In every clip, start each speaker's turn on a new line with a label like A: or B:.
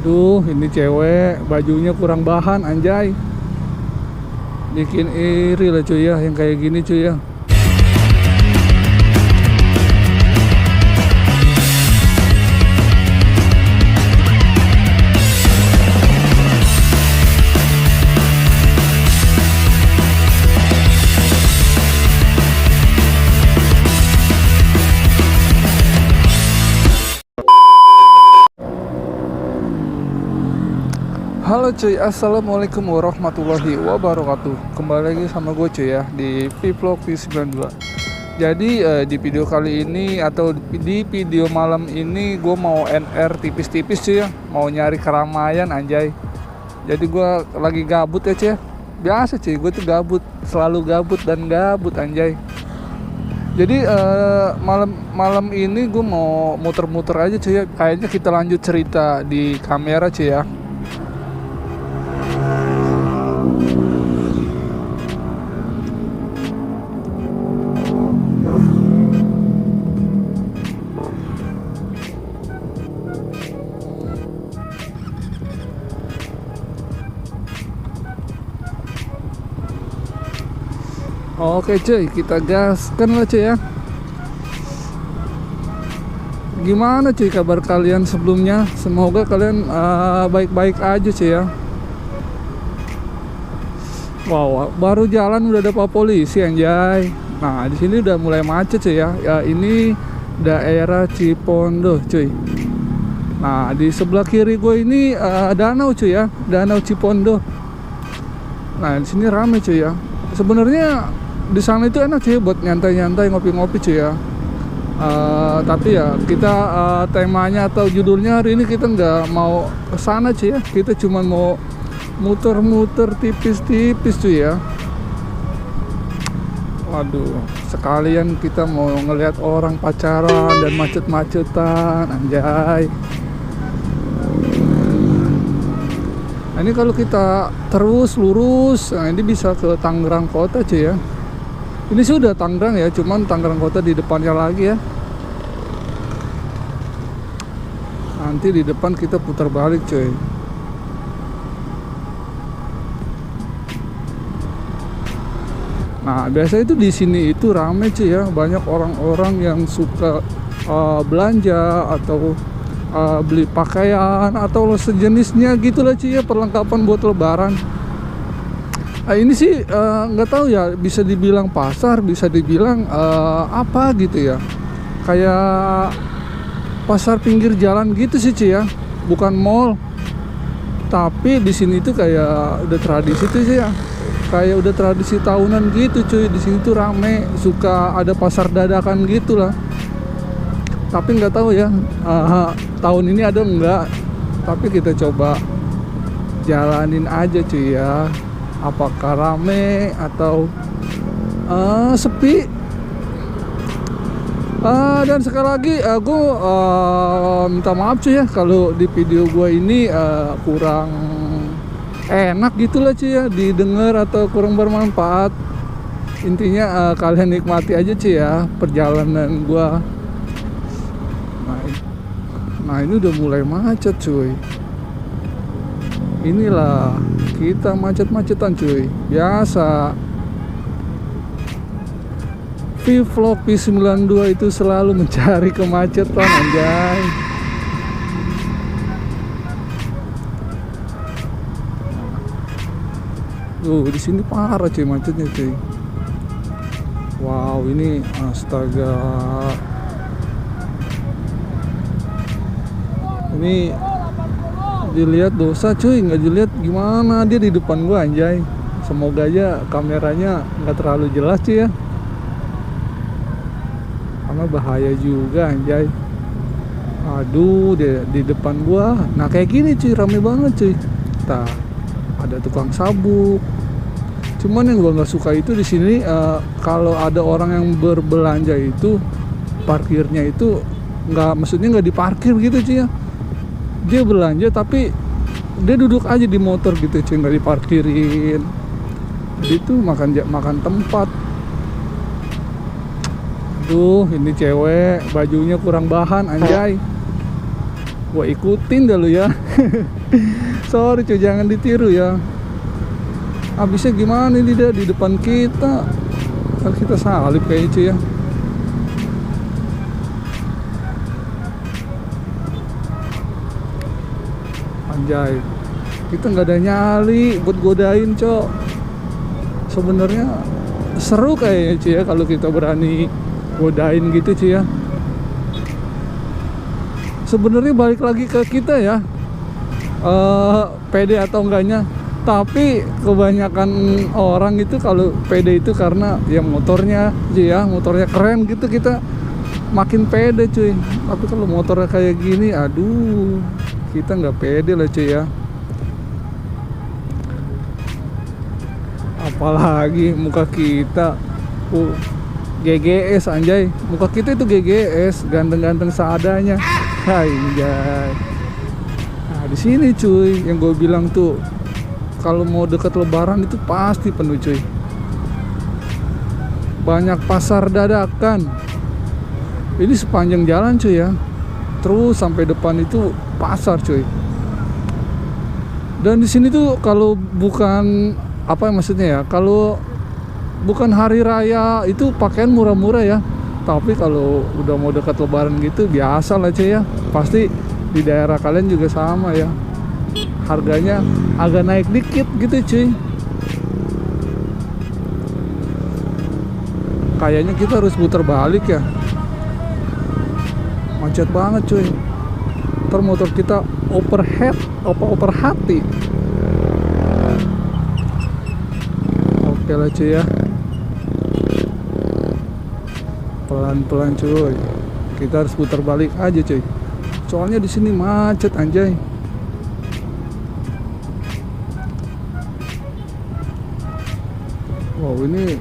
A: Aduh, ini cewek bajunya kurang bahan anjay. Bikin iri lah cuy ya, yang kayak gini cuy ya. Halo cuy, assalamualaikum warahmatullahi wabarakatuh. Kembali lagi sama gue cuy ya di Vlog V92. Jadi di video kali ini atau di video malam ini gue mau NR tipis-tipis cuy ya. Mau nyari keramaian anjay. Jadi gue lagi gabut ya cuy ya. Biasa cuy, gue tuh gabut, selalu gabut dan gabut anjay. Jadi malam ini gue mau muter-muter aja cuy ya. Kayaknya kita lanjut cerita di kamera cuy ya. Oke cuy, kita gaskan lah cuy ya. Gimana cuy kabar kalian sebelumnya? Semoga kalian baik-baik aja cuy ya. Wow, baru jalan udah ada Pak Polisi anjay. Nah, di sini udah mulai macet cuy ya. Ya ini daerah Cipondoh cuy. Nah, di sebelah kiri gue ini danau cuy ya, Danau Cipondoh. Nah, di sini rame cuy ya. Sebenarnya di sana itu enak cuy buat nyantai-nyantai, ngopi-ngopi cuy ya. Tapi ya kita temanya atau judulnya hari ini kita nggak mau kesana cuy ya. Kita cuma mau muter-muter tipis-tipis cuy ya. Waduh, sekalian kita mau ngelihat orang pacaran dan macet-macetan anjay. Nah, ini kalau kita terus lurus, nah ini bisa ke Tangerang Kota cuy ya. Ini sudah Tangerang ya, cuman Tangerang Kota di depannya lagi ya. Nanti di depan kita putar balik cuy. Nah, biasa itu di sini itu rame cuy ya, banyak orang-orang yang suka belanja atau beli pakaian atau sejenisnya gitulah cuy ya, perlengkapan buat lebaran. Ini sih nggak tahu ya, bisa dibilang pasar, bisa dibilang apa gitu ya, kayak pasar pinggir jalan gitu sih cuy ya, bukan mall. Tapi di sini tuh kayak udah tradisi tuh sih ya, kayak udah tradisi tahunan gitu cuy. Di sini tuh rame, suka ada pasar dadakan gitulah. Tapi nggak tahu ya tahun ini ada enggak. Tapi kita coba jalanin aja cuy ya. Apakah rame atau sepi. Dan sekali lagi gue minta maaf cuy ya kalau di video gue ini kurang enak gitulah cuy ya didengar atau kurang bermanfaat. Intinya kalian nikmati aja cuy ya perjalanan gue. Nah ini udah mulai macet cuy. Inilah kita macet-macetan cuy. Biasa Vlog V92 itu selalu mencari kemacetan anjay. Di sini parah cuy macetnya cuy. Wow, ini astaga. Ini dilihat dosa cuy, nggak dilihat gimana dia di depan gua anjay. Semoga aja kameranya nggak terlalu jelas cuy ya, karena bahaya juga anjay. Aduh, dia di depan gua. Nah kayak gini cuy, rame banget cuy. Nah, ada tukang sabuk. Cuman yang gua nggak suka itu di sini kalau ada orang yang berbelanja itu parkirnya itu maksudnya nggak diparkir gitu cuy ya. Dia belanja tapi dia duduk aja di motor gitu cuy, nggak diparkirin. Jadi tuh makan tempat. Aduh, ini cewek bajunya kurang bahan anjay. Gua ikutin dah lu ya. Sorry cuy, jangan ditiru ya. Abisnya gimana ini dia di depan kita. Kan kita salip kayaknya cuy ya. Anjay, kita nggak ada nyali buat godain cok. Sebenarnya seru kayaknya cuy ya kalau kita berani godain gitu cuy ya. Sebenarnya balik lagi ke kita ya, pede atau enggaknya. Tapi kebanyakan orang itu kalau pede itu karena ya motornya cuy ya, motornya keren gitu, kita makin pede cuy. Tapi kalau motornya kayak gini, aduh, kita nggak pede lah cuy ya. Apalagi muka kita GGS anjay, muka kita itu GGS, ganteng-ganteng seadanya. Anjay. Nah di sini cuy, yang gue bilang tuh, kalau mau deket lebaran itu pasti penuh cuy. Banyak pasar dadakan. Ini sepanjang jalan cuy ya, terus sampai depan itu pasar cuy. Dan di sini tuh kalau bukan apa maksudnya ya, kalau bukan hari raya itu pakaian murah-murah ya. Tapi kalau udah mau dekat lebaran gitu biasa lah cuy ya. Pasti di daerah kalian juga sama ya, harganya agak naik dikit gitu cuy. Kayaknya kita harus putar balik ya, macet banget cuy. Ntar motor kita overhead, overhati. Oke lah cuy ya, pelan-pelan cuy. Kita harus putar balik aja cuy. Soalnya di sini macet anjay. Wow, ini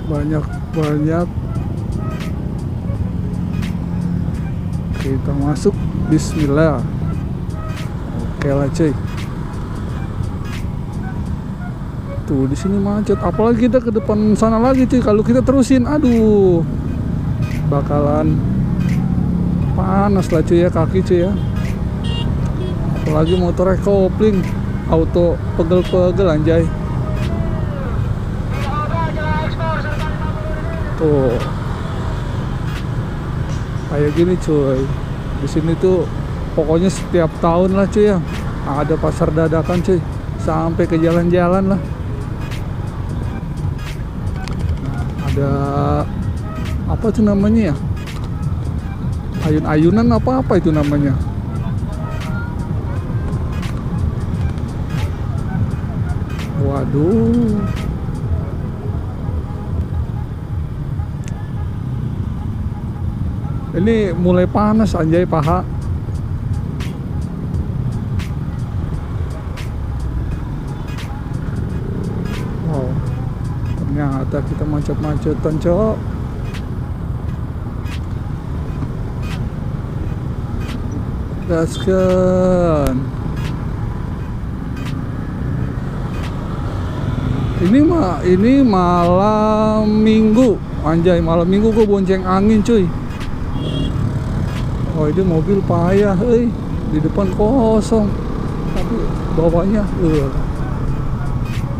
A: banyak. Kita masuk, bismillah. Oke lah cuy. Tuh di sini macet, apalagi kita ke depan sana lagi cuy. Kalau kita terusin, aduh, bakalan panas lah cuy ya kaki cuy ya. Apalagi motornya kopling, auto pegel-pegel anjay. Tuh kayak gini cuy. Di sini tuh pokoknya setiap tahun lah cuy ya, ada pasar dadakan cuy, sampai ke jalan-jalan lah. Ada apa tuh namanya ya, ayun-ayunan apa itu namanya. Waduh, ini mulai panas anjay paha. Wow, ternyata kita macet-macetan cok. Gaskan. Ini malam minggu anjay, malam minggu gue bonceng angin cuy. Oh ini mobil payah, di depan kosong, tapi bawahnya,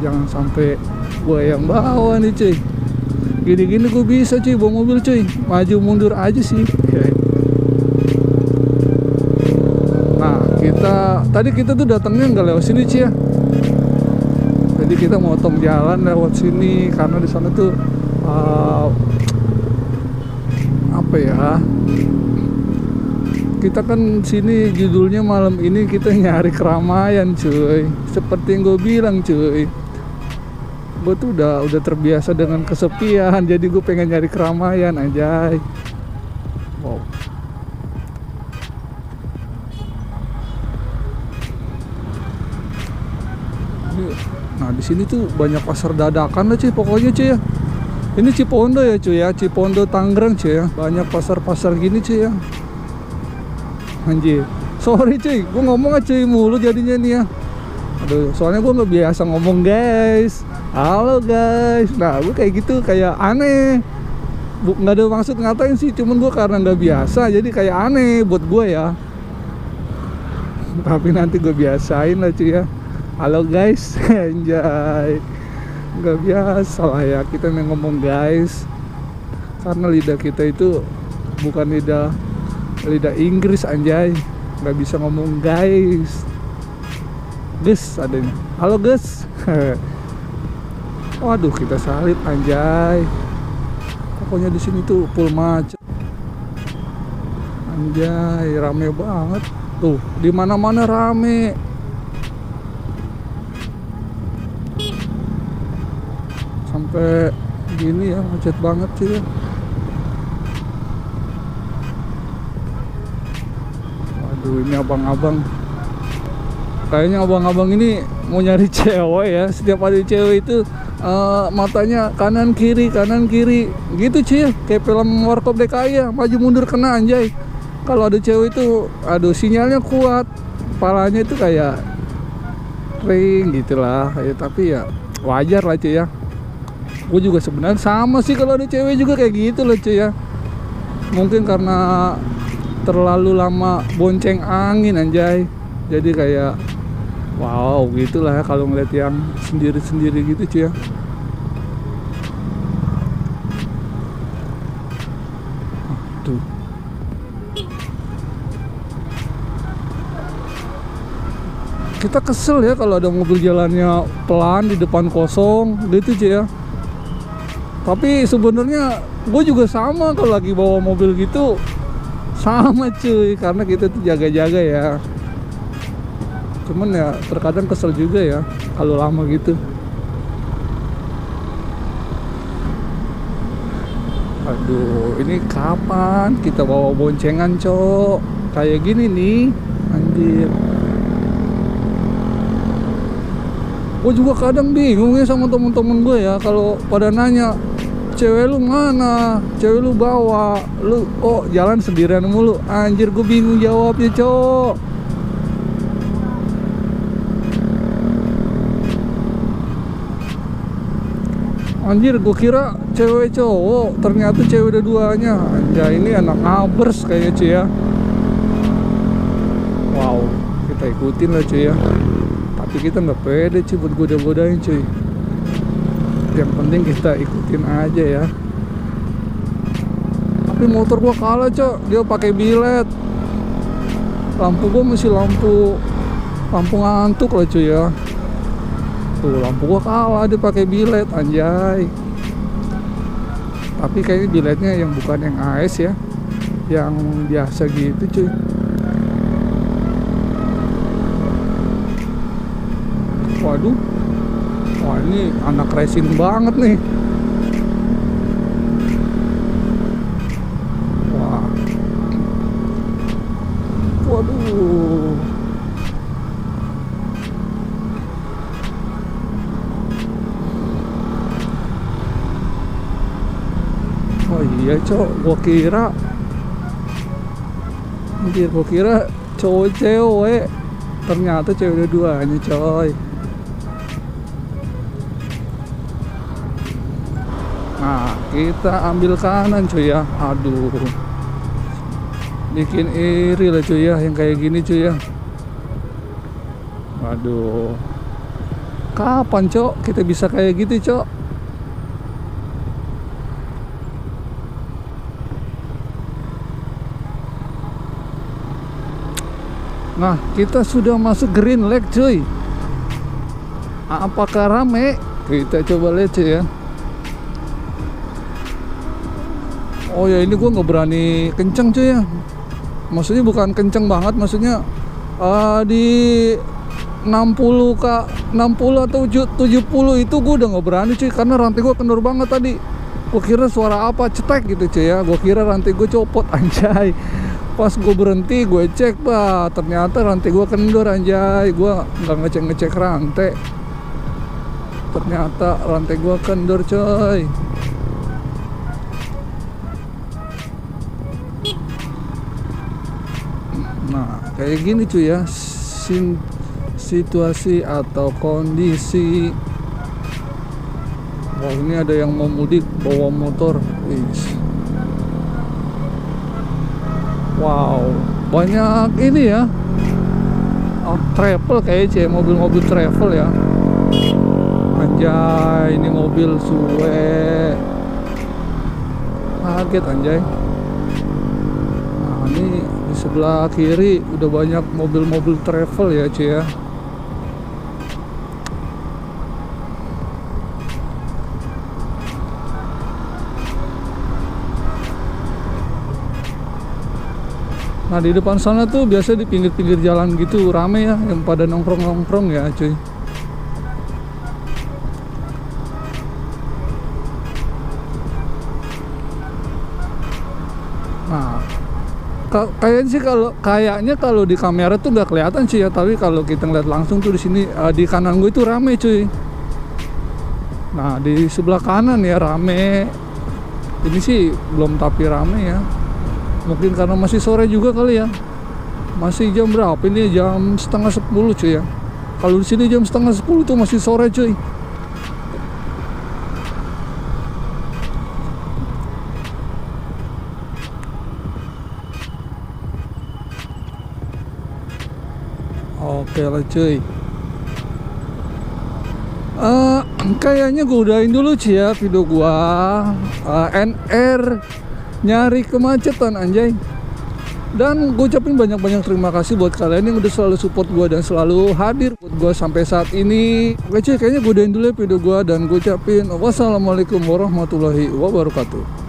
A: jangan sampai gue yang bawa nih cuy. Gini-gini gue bisa cuy bawa mobil cuy, maju mundur aja sih. Nah tadi kita tuh datangnya nggak lewat sini cuy ya. Jadi kita motong jalan lewat sini karena di sana tuh apa ya? Kita kan sini judulnya malam ini kita nyari keramaian cuy. Seperti yang gue bilang cuy, gue tuh udah terbiasa dengan kesepian, jadi gue pengen nyari keramaian anjay. Wow. Nah di sini tuh banyak pasar dadakan lah cuy, pokoknya cuy ya. Ini Cipondo ya cuy ya, Cipondo Tangerang cuy ya. Banyak pasar-pasar gini cuy ya. Anjir, sorry cuy, gue ngomong aja cuy mulu jadinya nih ya. Aduh, soalnya gue nggak biasa ngomong guys. Halo guys. Nah gue kayak gitu kayak aneh. nggak ada maksud ngatain sih, cuman gue karena nggak biasa jadi kayak aneh buat gue ya. Tapi nanti gue biasain lah cuy ya. Halo guys, anjay, nggak biasa lah ya kita ngomong guys, karena lidah kita itu bukan lidah Inggris anjay, nggak bisa ngomong guys adanya. Halo guys. Waduh, kita salip anjay. Pokoknya di sini tuh full macet. Anjay, rame banget. Tuh, di mana-mana rame. Sampai gini ya, macet banget sih ya. Waduh, ini abang-abang. Kayaknya abang-abang ini mau nyari cewek ya. Setiap ada cewek itu matanya kanan kiri gitu cuy ya. Kayak film Warkop DKI ya, maju mundur kena anjay. Kalau ada cewek itu aduh sinyalnya kuat, kepalanya itu kayak ring gitulah ya. Tapi ya wajar lah cuy ya. Gue juga sebenarnya sama sih kalau ada cewek juga kayak gitu loh cuy ya. Mungkin karena terlalu lama bonceng angin anjay, jadi kayak wow gitulah ya kalau ngeliat yang sendiri-sendiri gitu cuy ya. Tuh. Kita kesel ya kalau ada mobil jalannya pelan di depan kosong gitu cuy ya. Tapi sebenarnya gue juga sama kalau lagi bawa mobil gitu, sama cuy, karena kita tuh jaga-jaga ya. Cuman ya terkadang kesel juga ya kalau lama gitu. Aduh, ini kapan kita bawa boncengan cok kayak gini nih anjir. Gue juga kadang bingung ya sama temen-temen gue ya, kalau pada nanya cewek lu mana, cewek lu bawa, lu oh jalan sendirian mulu, anjir gue bingung jawabnya cok. Anjir gue kira cewek cowok, ternyata cewek dua-duanya. Anjay, ini anak ngabers kayaknya cuy ya. Wow, kita ikutin lah cuy ya. Tapi kita nggak pede cuy buat goda-godain cuy. Yang penting kita ikutin aja ya. Tapi motor gua kalah cok, dia pakai bilet. Lampu gua masih lampu ngantuk lah cuy ya. Tuh lampu gua kalah, dia pakai bilet anjay. Tapi kayaknya biletnya yang bukan yang AS ya, yang biasa gitu cuy. Waduh, wah ini anak racing banget nih. Wah, waduh. Oh iya cok, gua kira cowok cewek, ternyata cewek dua-duanya coy. Nah, kita ambil kanan cuy ya. Aduh, bikin iri lah cuy ya yang kayak gini cuy ya. Waduh, kapan cok kita bisa kayak gitu cok? Nah, kita sudah masuk green lake cuy. Apakah rame? Kita coba lihat cuy ya. Oh ya, ini gue nggak berani kenceng cuy ya. Maksudnya bukan kenceng banget, maksudnya di 60 atau 70 itu gue udah nggak berani cuy, karena rantai gue kendor banget tadi. Gue kira suara apa cetek gitu cuy ya. Gue kira rantai gue copot anjay. Pas gue berhenti gue cek, bah ternyata rantai gue kendor anjay. Gue nggak ngecek rantai, ternyata rantai gue kendor coy. Nah kayak gini cuy ya situasi atau kondisi. Wah, ini ada yang mau mudik bawa motor. Wih, Wow, banyak ini ya. Oh, travel kayaknya sih, mobil-mobil travel ya. Anjay, ini mobil suwe. Kaget anjay. Nah, ini di sebelah kiri udah banyak mobil-mobil travel ya cuy ya. Nah di depan sana tuh biasa di pinggir-pinggir jalan gitu rame ya, yang pada nongkrong-nongkrong ya cuy. Nah kayaknya sih kalau di kamera tuh nggak kelihatan sih ya, tapi kalau kita ngeliat langsung tuh di sini di kanan gue itu rame cuy. Nah di sebelah kanan ya rame. Ini sih belum tapi rame ya. Mungkin karena masih sore juga kali ya. Masih jam berapa ini? Jam setengah 10 cuy ya. Kalau di sini jam setengah 10 tuh masih sore cuy. Oke lah cuy. Kayaknya gue udahin dulu cuy ya video gua. NR nyari kemacetan anjay. Dan gue ucapin banyak-banyak terima kasih buat kalian yang udah selalu support gue dan selalu hadir buat gue sampai saat ini. Oke cuy, kayaknya gue udahin dulu ya video gue, dan gue ucapin wassalamualaikum warahmatullahi wabarakatuh.